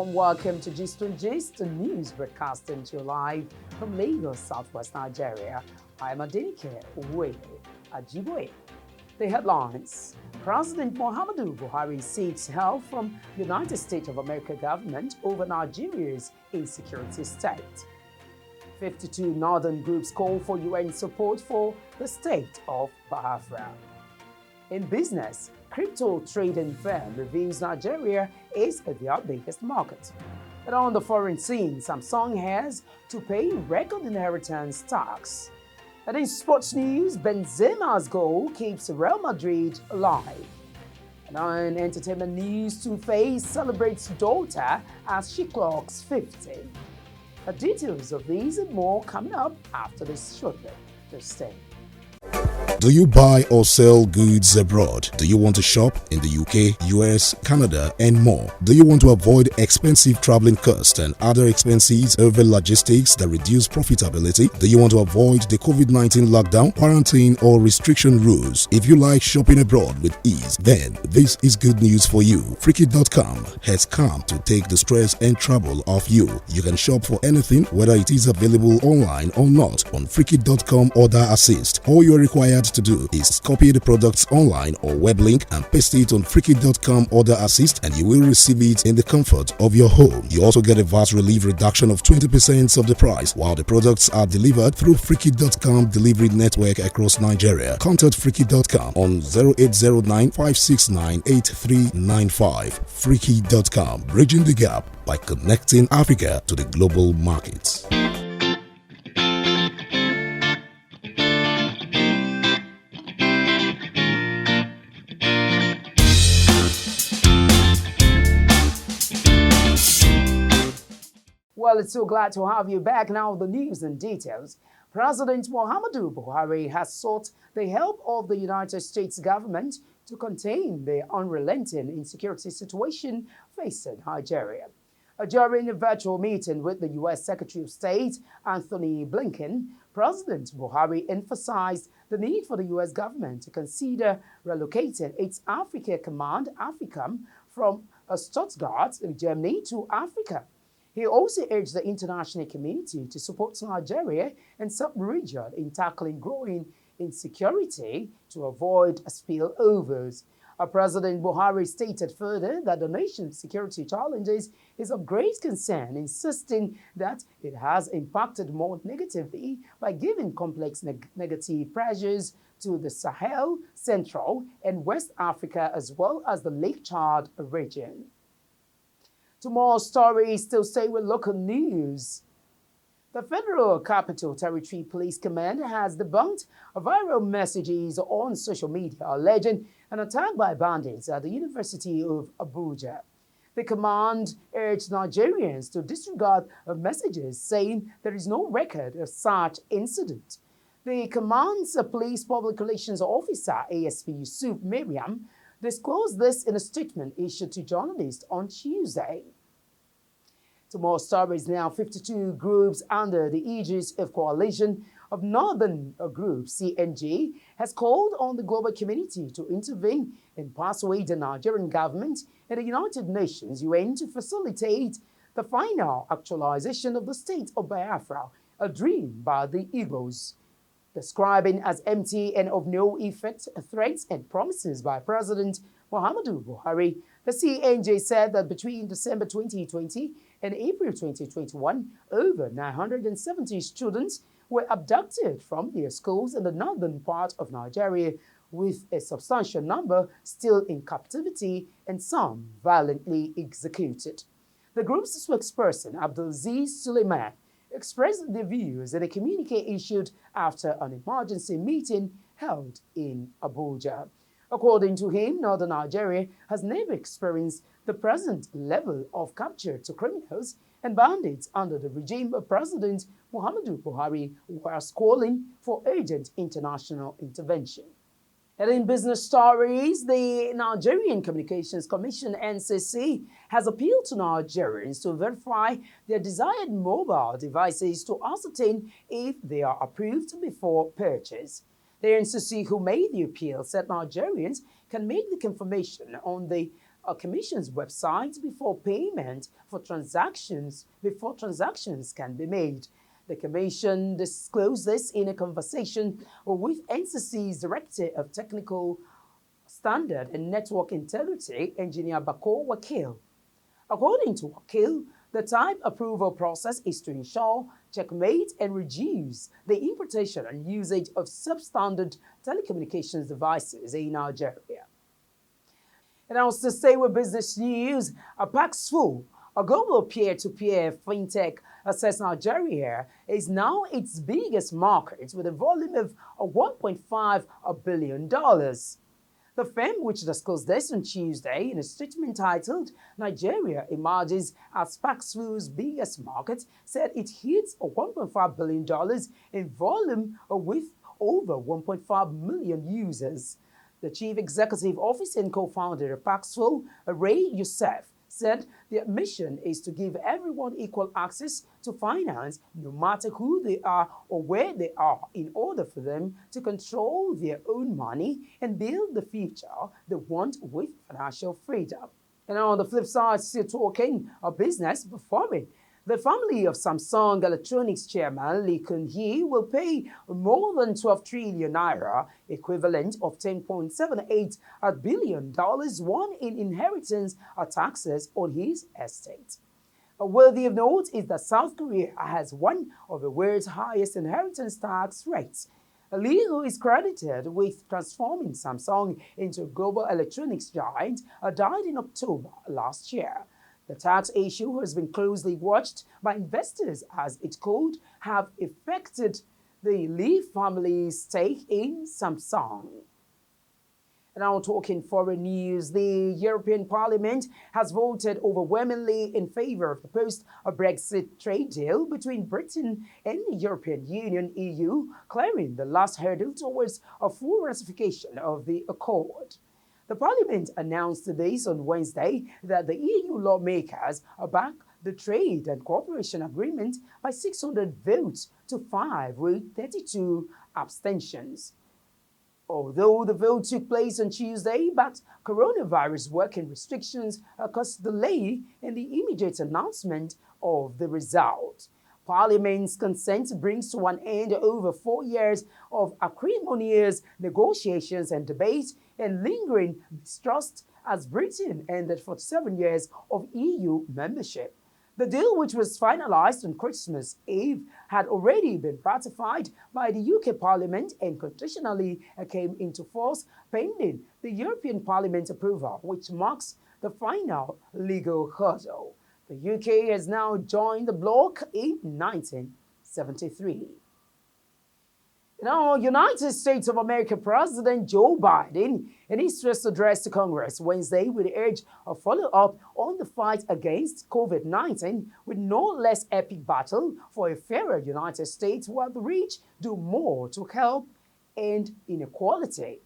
and welcome to Gistongist, news broadcasting to you live from Lagos, Southwest Nigeria. I am Adenike Ajiboye. The headlines: President Muhammadu Buhari seeks help from United States of America government over Nigeria's insecurity state. 52 northern groups call for UN support for the state of Biafra. In business, crypto trading firm reveals Nigeria is their biggest market. And on the foreign scene, Samsung has to pay record inheritance tax. And in sports news, Benzema's goal keeps Real Madrid alive. And on entertainment news, Two-Face celebrates daughter as she clocks 50. The details of these and more coming up after this shortly. Stay. Do you buy or sell goods abroad? Do you want to shop in the UK, US, Canada, and more? Do you want to avoid expensive traveling costs and other expenses over logistics that reduce profitability? Do you want to avoid the COVID-19 lockdown, quarantine, or restriction rules? If you like shopping abroad with ease, then this is good news for you. Freaky.com has come to take the stress and trouble off you. You can shop for anything, whether it is available online or not, on Freaky.com Order Assist. All you are required to do is copy the products online or web link and paste it on Freaky.com Order Assist, and you will receive it in the comfort of your home. You also get a VAT relief reduction of 20% of the price while the products are delivered through Freaky.com delivery network across Nigeria. Contact Freaky.com on 0809 569 8395. Freaky.com, bridging the gap by connecting Africa to the global markets. Well, it's so glad to have you back. Now, the news and details. President Muhammadu Buhari has sought the help of the United States government to contain the unrelenting insecurity situation facing Nigeria. During a virtual meeting with the U.S. Secretary of State, Anthony Blinken, President Buhari emphasized the need for the U.S. government to consider relocating its Africa Command, AFRICOM, from Stuttgart, Germany, to Africa. He also urged the international community to support Nigeria and sub-region in tackling growing insecurity to avoid spillovers. President Buhari stated further that the nation's security challenges is of great concern, insisting that it has impacted more negatively by giving complex negative pressures to the Sahel, Central, and West Africa, as well as the Lake Chad region. To more stories, still stay with local news. The Federal Capital Territory Police Command has debunked viral messages on social media alleging an attack by bandits at the University of Abuja. The command urged Nigerians to disregard messages saying there is no record of such incident. The command's police public relations officer, ASP Yusuf Miriam, disclosed this in a statement issued to journalists on Tuesday. To more stories now, 52 groups under the aegis of Coalition of Northern Groups, CNG, has called on the global community to intervene and persuade the Nigerian government and the United Nations UN to facilitate the final actualization of the state of Biafra, a dream by the Igbos. Describing as empty and of no effect threats and promises by President Muhammadu Buhari, the CNJ said that between December 2020 and April 2021, over 970 students were abducted from their schools in the northern part of Nigeria, with a substantial number still in captivity and some violently executed. The group's spokesperson, Abdulaziz Suleiman, expressed the views in a communique issued after an emergency meeting held in Abuja. According to him, Northern Nigeria has never experienced the present level of capture to criminals and bandits under the regime of President Muhammadu Buhari, whilst calling for urgent international intervention. And in business stories, the Nigerian Communications Commission, NCC, has appealed to Nigerians to verify their desired mobile devices to ascertain if they are approved before purchase. The NCC, who made the appeal, said Nigerians can make the confirmation on the a commission's website before transactions can be made. The Commission disclosed this in a conversation with NCC's Director of Technical Standard and Network Integrity, Engineer Bako Wakil. According to Wakil, the type approval process is to ensure, checkmate, and reduce the importation and usage of substandard telecommunications devices in Nigeria. And also to stay with business news, Paxful, a global peer-to-peer fintech, says Nigeria is now its biggest market with a volume of $1.5 billion. The firm, which disclosed this on Tuesday in a statement titled "Nigeria Emerges as Paxful's Biggest Market," said it hits $1.5 billion in volume with over 1.5 million users. The chief executive officer and co-founder of Paxful, Ray Youssef, said their mission is to give everyone equal access to finance, no matter who they are or where they are, in order for them to control their own money and build the future they want with financial freedom. And on the flip side, still talking of business performing, the family of Samsung Electronics chairman Lee Kun-hee will pay more than 12 trillion naira, equivalent of $10.78 billion, won in inheritance taxes on his estate. Worthy of note is that South Korea has one of the world's highest inheritance tax rates. Lee, who is credited with transforming Samsung into a global electronics giant, died in October last year. The tax issue has been closely watched by investors as it could have affected the Lee family's stake in Samsung. Now talking foreign news, the European Parliament has voted overwhelmingly in favor of the post-Brexit trade deal between Britain and the European Union (EU), clearing the last hurdle towards a full ratification of the accord. The Parliament announced this on Wednesday that the EU lawmakers back the trade and cooperation agreement by 600 votes to 5 with 32 abstentions. Although the vote took place on Tuesday, but coronavirus working restrictions caused delay in the immediate announcement of the result. Parliament's consent brings to an end over 4 years of acrimonious negotiations and debate and lingering mistrust as Britain ended 47 years of EU membership. The deal, which was finalized on Christmas Eve, had already been ratified by the UK Parliament and conditionally came into force pending the European Parliament approval, which marks the final legal hurdle. The UK has now joined the bloc in 1973. Now, United States of America President Joe Biden, in his first address to Congress Wednesday, will urge a follow-up on the fight against COVID-19 with no less epic battle for a fairer United States while the rich do more to help end inequality.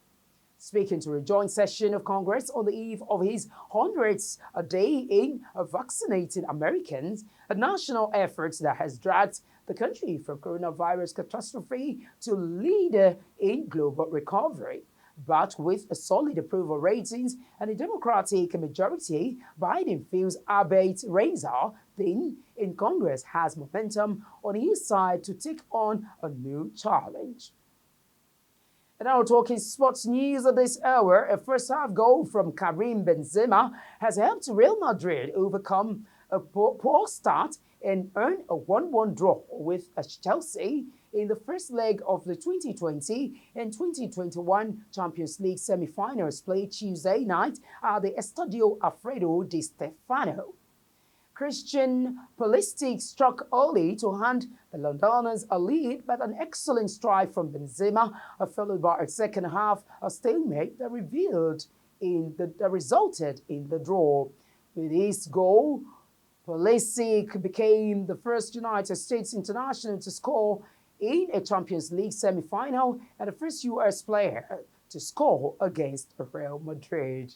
Speaking to a joint session of Congress on the eve of his 100th day in vaccinating Americans, a national effort that has dragged the country from coronavirus catastrophe to leader in global recovery. But with a solid approval ratings and a Democratic majority, Biden feels albeit razor thin in Congress has momentum on his side to take on a new challenge. And now talking sports news at this hour, a first-half goal from Karim Benzema has helped Real Madrid overcome a poor start and earn a 1-1 draw with Chelsea in the first leg of the 2020 and 2021 Champions League semi-finals played Tuesday night at the Estadio Alfredo Di Stefano. Christian Pulisic struck early to hand the Londoners a lead, but an excellent strike from Benzema, followed by a second half a stalemate that resulted in the draw. With his goal, Pulisic became the first United States international to score in a Champions League semi-final and the first U.S. player to score against Real Madrid.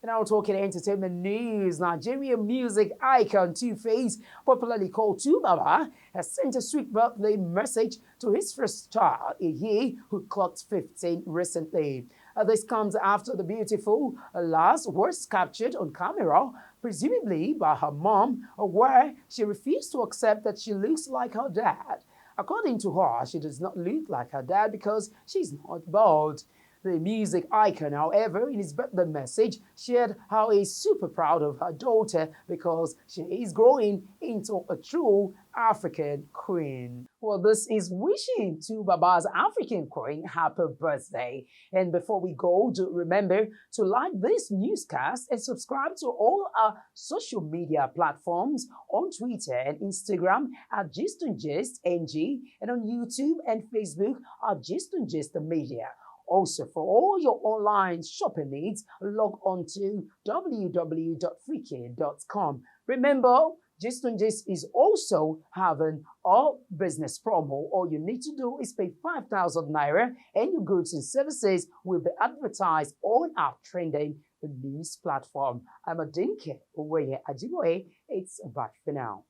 And now talking entertainment news, Nigerian music icon Two-Face, popularly called Two-Baba, has sent a sweet birthday message to his first child, Iye, who clocked 15 recently. This comes after the beautiful lass was captured on camera, presumably by her mom, where she refused to accept that she looks like her dad. According to her, she does not look like her dad because she's not bald. The music icon, however, in his birthday message, shared how he's super proud of her daughter because she is growing into a true African queen. Well, this is wishing to Baba's African queen happy birthday. And before we go, do remember to like this newscast and subscribe to all our social media platforms on Twitter and Instagram at Gistongist NG and on YouTube and Facebook at Gistongist Media. Also, for all your online shopping needs, log on to www.freaking.com. Remember, Gistongist is also having a business promo. All you need to do is pay 5,000 naira and your goods and services will be advertised on our trending news platform. I'm Adinke Oweye Ajiboye. It's bye for now.